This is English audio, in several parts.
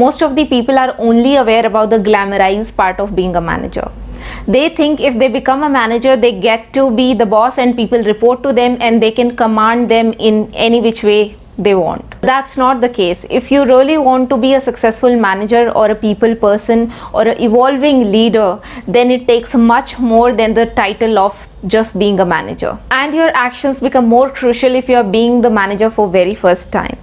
most of the people are only aware about the glamorized part of being a manager. They think if they become a manager, they get to be the boss and people report to them and they can command them in any which way they want. That's not the case. If you really want to be a successful manager or a people person or an evolving leader, then it takes much more than the title of just being a manager. And your actions become more crucial if you are being the manager for very first time.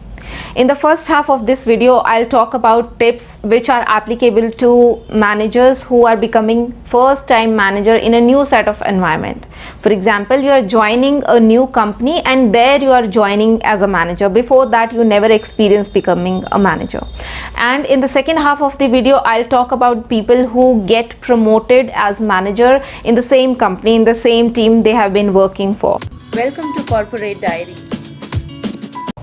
In the first half of this video, I'll talk about tips which are applicable to managers who are becoming first time manager in a new set of environment. For example, you are joining a new company and there you are joining as a manager. Before that, you never experienced becoming a manager. And in the second half of the video, I'll talk about people who get promoted as manager in the same company, in the same team they have been working for. Welcome to Corporate Diaries.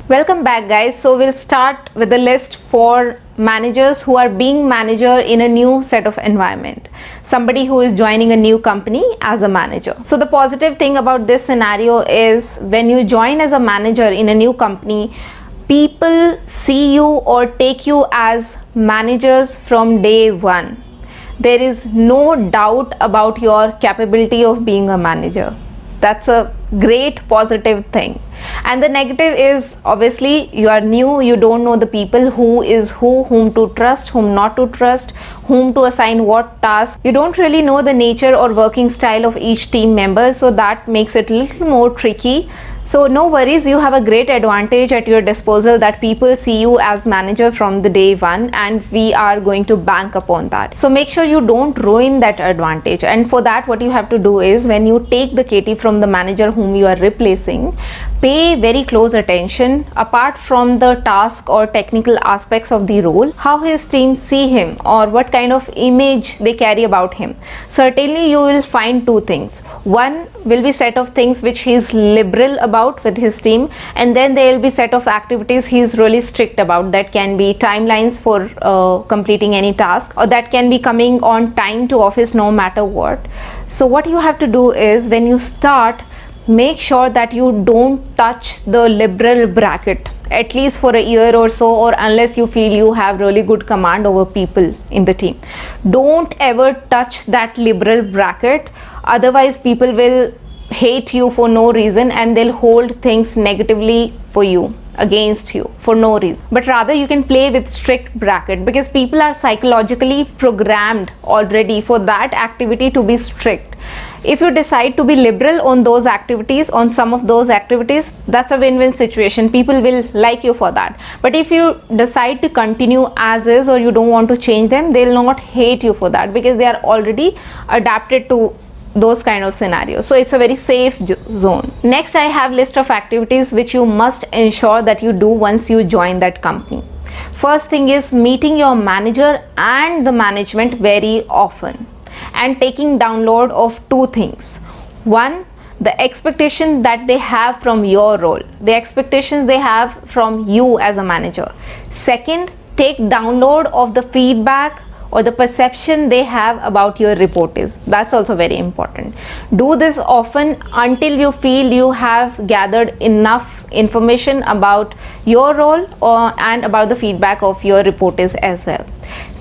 Welcome back, guys. So we'll start with the list for managers who are being manager in a new set of environment. Somebody who is joining a new company as a manager. So the positive thing about this scenario is when you join as a manager in a new company, people see you or take you as managers from day one. There is no doubt about your capability of being a manager. That's a great positive thing. And the negative is obviously you are new, you don't know the people, who is who, whom to trust, whom not to trust, whom to assign what task. You don't really know the nature or working style of each team member, so that makes it a little more tricky. So no worries, you have a great advantage at your disposal that people see you as manager from the day one, and we are going to bank upon that. So make sure you don't ruin that advantage, and for that what you have to do is when you take the KT from the manager whom you are replacing, pay very close attention apart from the task or technical aspects of the role, how his team see him or what kind of image they carry about him. Certainly you will find two things. One will be set of things which he is liberal about with his team, and then there will be set of activities he is really strict about. That can be timelines for completing any task, or that can be coming on time to office no matter what. So what you have to do is when you start, make sure that you don't touch the liberal bracket at least for a year or so, or unless you feel you have really good command over people in the team. Don't ever touch that liberal bracket, otherwise people will hate you for no reason and they'll hold things negatively for you, against you for no reason. But rather you can play with strict bracket, because people are psychologically programmed already for that activity to be strict. If you decide to be liberal on those activities, on some of those activities, that's a win-win situation. People will like you for that. But if you decide to continue as is, or you don't want to change them, they'll not hate you for that, because they are already adapted to those kind of scenarios. So it's a very safe zone. Next, I have list of activities which you must ensure that you do once you join that company. First thing is meeting your manager and the management very often, and taking download of two things. One, the expectation that they have from your role, the expectations they have from you as a manager. Second, take download of the feedback or the perception they have about your reportees. That's also very important. Do this often until you feel you have gathered enough information about your role and about the feedback of your reportees as well.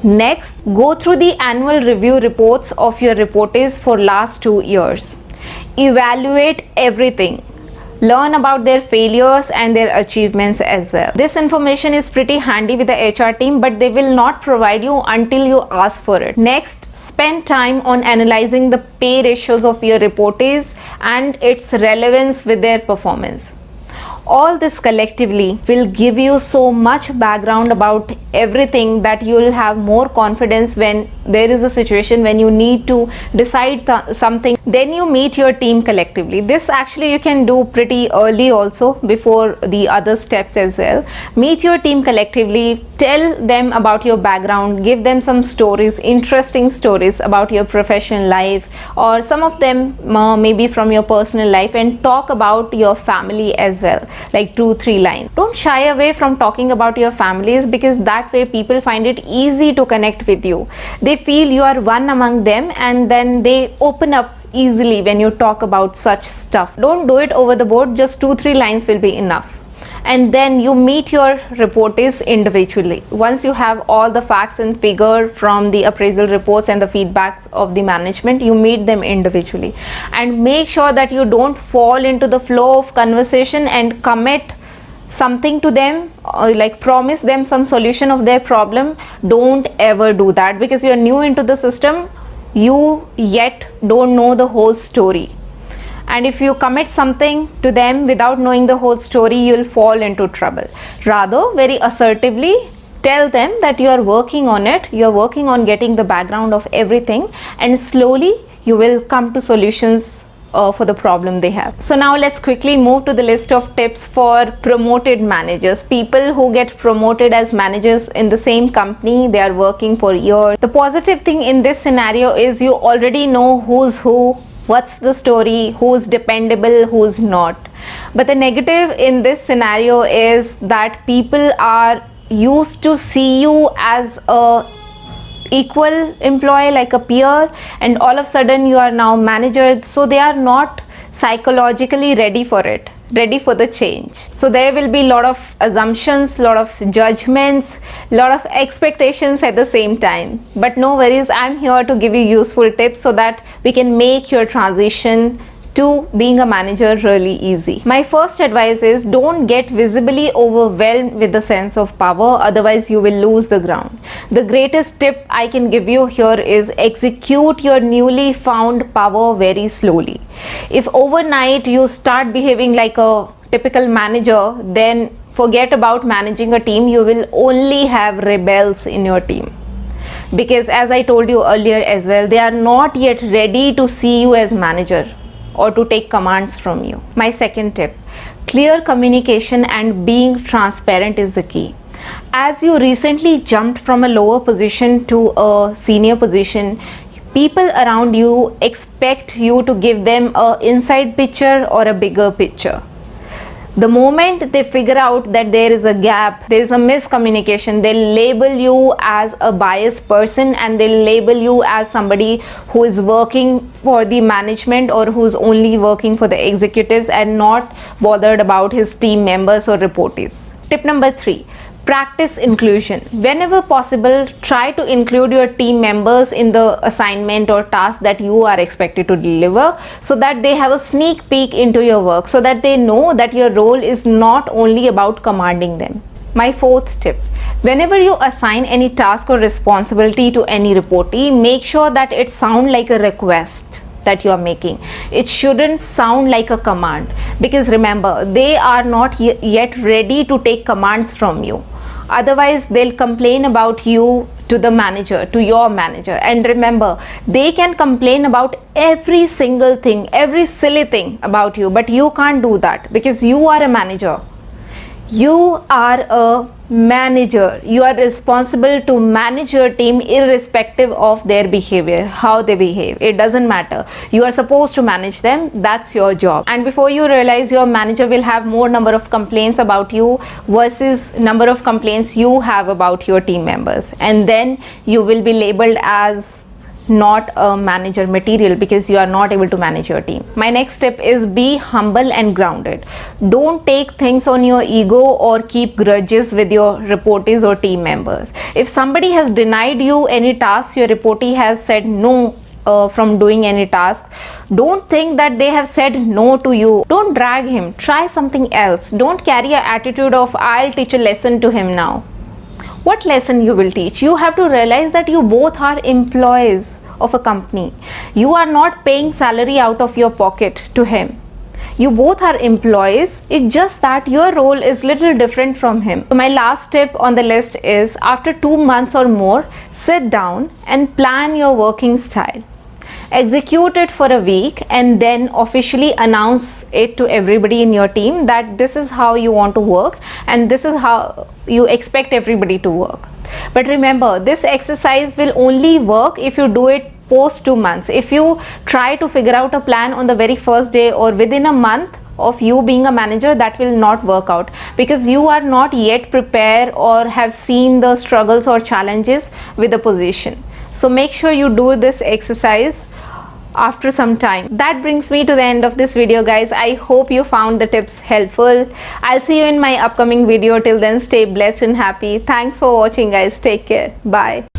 Next, go through the annual review reports of your reportees for last 2 years. Evaluate everything. Learn about their failures and their achievements as well. This information is pretty handy with the HR team, but they will not provide you until you ask for it. Next, spend time on analyzing the pay ratios of your reportees and its relevance with their performance. All this collectively will give you so much background about everything that you will have more confidence when there is a situation when you need to decide something. Then you meet your team collectively. This actually you can do pretty early also, before the other steps as well. Meet your team collectively, tell them about your background, give them some stories, interesting stories about your professional life, or some of them maybe from your personal life, and talk about your family as well, like 2-3 lines. Don't shy away from talking about your families, because that way people find it easy to connect with you. They feel you are one among them, and then they open up easily when you talk about such stuff. Don't do it over the board, just 2-3 lines will be enough. and then you meet your reportees individually. Once you have all the facts and figure from the appraisal reports and the feedbacks of the management, you meet them individually, and make sure that you don't fall into the flow of conversation and commit something to them, or like promise them some solution of their problem. Don't ever do that, because you're new into the system, you yet don't know the whole story, and if you commit something to them without knowing the whole story, you'll fall into trouble. Rather, very assertively tell them that you are working on it, you are working on getting the background of everything, and slowly you will come to solutions for the problem they have. So now let's quickly move to the list of tips for promoted managers, people who get promoted as managers in the same company. They are working for years. The positive thing in this scenario is you already know who's who, what's the story, who's dependable, who's not. But the negative in this scenario is that people are used to see you as a equal employee, like a peer, and all of a sudden you are now manager, so they are not psychologically ready for it, ready for the change. So there will be a lot of assumptions, lot of judgments, lot of expectations at the same time. But no worries, I'm here to give you useful tips so that we can make your transition to being a manager really easy. My first advice is, don't get visibly overwhelmed with the sense of power, otherwise you will lose the ground. The greatest tip I can give you here is execute your newly found power very slowly. If overnight you start behaving like a typical manager, then forget about managing a team. You will only have rebels in your team, because as I told you earlier as well, they are not yet ready to see you as manager or to take commands from you. My second tip, clear communication and being transparent is the key. As you recently jumped from a lower position to a senior position, people around you expect you to give them an inside picture or a bigger picture. The moment they figure out that there is a gap, there is a miscommunication, they'll label you as a biased person, and they'll label you as somebody who is working for the management or who's only working for the executives and not bothered about his team members or reportees. Tip number 3, practice inclusion. Whenever possible, try to include your team members in the assignment or task that you are expected to deliver, so that they have a sneak peek into your work, so that they know that your role is not only about commanding them. My fourth tip, whenever you assign any task or responsibility to any reportee, make sure that it sounds like a request that you are making. It shouldn't sound like a command, because remember, they are not yet ready to take commands from you. Otherwise, they'll complain about you to the manager, to your manager. And remember, they can complain about every single thing, every silly thing about you, but you can't do that, because you are a manager. You are a manager. You are responsible to manage your team irrespective of their behavior, how they behave. It doesn't matter. You are supposed to manage them. That's your job. And before you realize, your manager will have more number of complaints about you versus number of complaints you have about your team members. And then you will be labeled as not a manager material, because you are not able to manage your team. My next tip is be humble and grounded. Don't take things on your ego or keep grudges with your reportees or team members. If somebody has denied you any tasks, your reportee has said no from doing any task, don't think that they have said no to you. Don't drag him. Try something else. Don't carry an attitude of I'll teach a lesson to him now. What lesson you will teach? You have to realize that you both are employees of a company. You are not paying salary out of your pocket to him. You both are employees. It's just that your role is little different from him. So my last tip on the list is, after 2 months or more, sit down and plan your working style. Execute it for a week and then officially announce it to everybody in your team that this is how you want to work and this is how you expect everybody to work. But remember, this exercise will only work if you do it post 2 months. If you try to figure out a plan on the very first day or within a month of you being a manager, that will not work out, because you are not yet prepared or have seen the struggles or challenges with the position. So make sure you do this exercise after some time. That brings me to the end of this video, guys. I hope you found the tips helpful. I'll see you in my upcoming video. Till then, stay blessed and happy. Thanks for watching, guys. Take care. Bye.